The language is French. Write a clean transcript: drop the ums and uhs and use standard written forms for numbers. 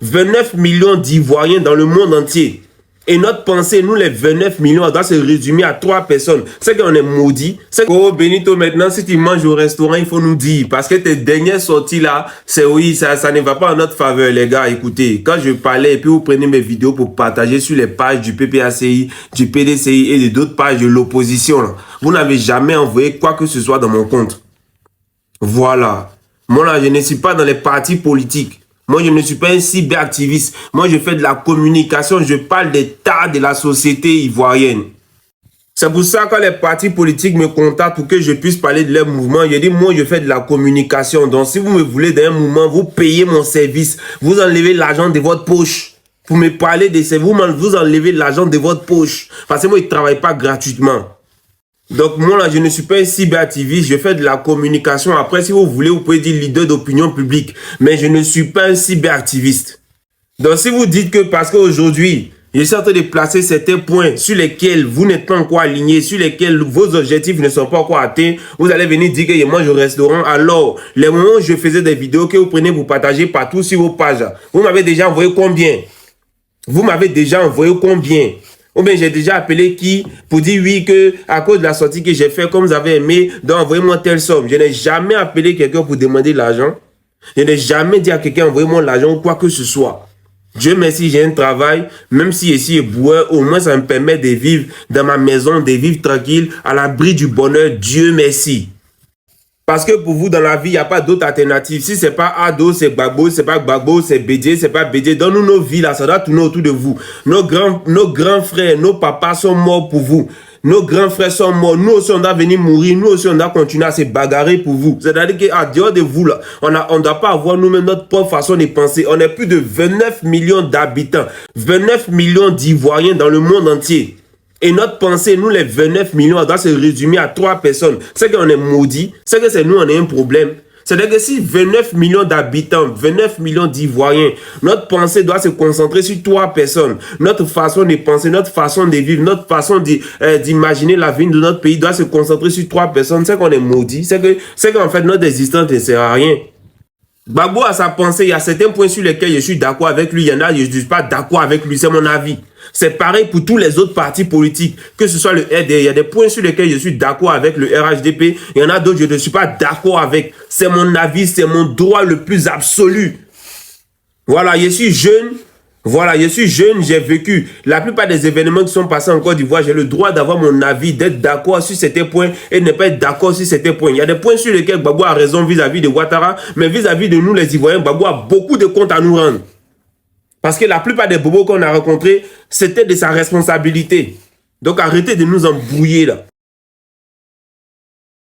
29 millions d'Ivoiriens dans le monde entier. Et notre pensée, nous les 29 millions, doit se résumer à 3 personnes. C'est qu'on est maudit. C'est que, oh Benito, maintenant, si tu manges au restaurant, il faut nous dire. Parce que tes dernières sorties là, c'est oui, ça ne va pas en notre faveur, les gars. Écoutez, quand je parlais, et puis vous prenez mes vidéos pour partager sur les pages du PPACI, du PDCI et d'autres pages de l'opposition, vous n'avez jamais envoyé quoi que ce soit dans mon compte. Voilà. Moi là, je ne suis pas dans les partis politiques. Moi, je ne suis pas un cyberactiviste. Moi, je fais de la communication. Je parle des tas de la société ivoirienne. C'est pour ça que quand les partis politiques me contactent pour que je puisse parler de leur mouvement, je dis, moi, je fais de la communication. Donc, si vous me voulez d'un mouvement, vous payez mon service. Vous enlevez l'argent de votre poche. Pour me parler de ces mouvements, vous enlevez l'argent de votre poche. Parce que moi, je ne travaille pas gratuitement. Donc, moi, là, je ne suis pas un cyberactiviste, je fais de la communication. Après, si vous voulez, vous pouvez dire leader d'opinion publique. Mais je ne suis pas un cyberactiviste. Donc, si vous dites que parce qu'aujourd'hui, je suis en train de placer certains points sur lesquels vous n'êtes pas encore aligné, sur lesquels vos objectifs ne sont pas encore atteints, vous allez venir dire que je mange au restaurant. Alors, les moments où je faisais des vidéos que vous prenez, vous partagez partout sur vos pages, vous m'avez déjà envoyé combien? Vous m'avez déjà envoyé combien? Ou bien j'ai déjà appelé qui pour dire oui que à cause de la sortie que j'ai fait, comme vous avez aimé, donc envoyez-moi telle somme. Je n'ai jamais appelé quelqu'un pour demander l'argent. Je n'ai jamais dit à quelqu'un envoyez-moi l'argent ou quoi que ce soit. Dieu merci, j'ai un travail, même si ici est boueux, au moins ça me permet de vivre dans ma maison, de vivre tranquille, à l'abri du bonheur. Dieu merci. Parce que pour vous, dans la vie, il n'y a pas d'autre alternative. Si ce n'est pas Ado, c'est Gbagbo, c'est pas Gbagbo, c'est Bédié, c'est pas Bédié. Dans nos vies, là, ça doit tourner autour de vous. Nos grands frères, nos papas sont morts pour vous. Nos grands frères sont morts. Nous aussi, on doit venir mourir. Nous aussi, on doit continuer à se bagarrer pour vous. C'est-à-dire qu'à dehors de vous, là, on ne doit pas avoir nous-mêmes notre propre façon de penser. On est plus de 29 millions d'habitants. 29 millions d'Ivoiriens dans le monde entier. Et notre pensée, nous les 29 millions, doit se résumer à 3 personnes. C'est qu'on est maudit, c'est que c'est nous, on a un problème. C'est-à-dire que si 29 millions d'habitants, 29 millions d'Ivoiriens, notre pensée doit se concentrer sur 3 personnes. Notre façon de penser, notre façon de vivre, notre façon d'imaginer l'avenir de notre pays doit se concentrer sur 3 personnes. C'est qu'on est maudit, c'est qu'en fait notre existence ne sert à rien. Gbagbo a sa pensée, il y a certains points sur lesquels je suis d'accord avec lui, il y en a, je ne suis pas d'accord avec lui, c'est mon avis. C'est pareil pour tous les autres partis politiques, que ce soit le RD, il y a des points sur lesquels je suis d'accord avec le RHDP, il y en a d'autres je ne suis pas d'accord avec. C'est mon avis, c'est mon droit le plus absolu. Voilà, je suis jeune. Voilà, je suis jeune, j'ai vécu la plupart des événements qui sont passés en Côte d'Ivoire. J'ai le droit d'avoir mon avis, d'être d'accord sur certains points et de ne pas être d'accord sur certains points. Il y a des points sur lesquels Gbagbo a raison vis-à-vis de Ouattara, mais vis-à-vis de nous les Ivoiriens, Gbagbo a beaucoup de comptes à nous rendre. Parce que la plupart des bobos qu'on a rencontrés, c'était de sa responsabilité. Donc arrêtez de nous embrouiller là.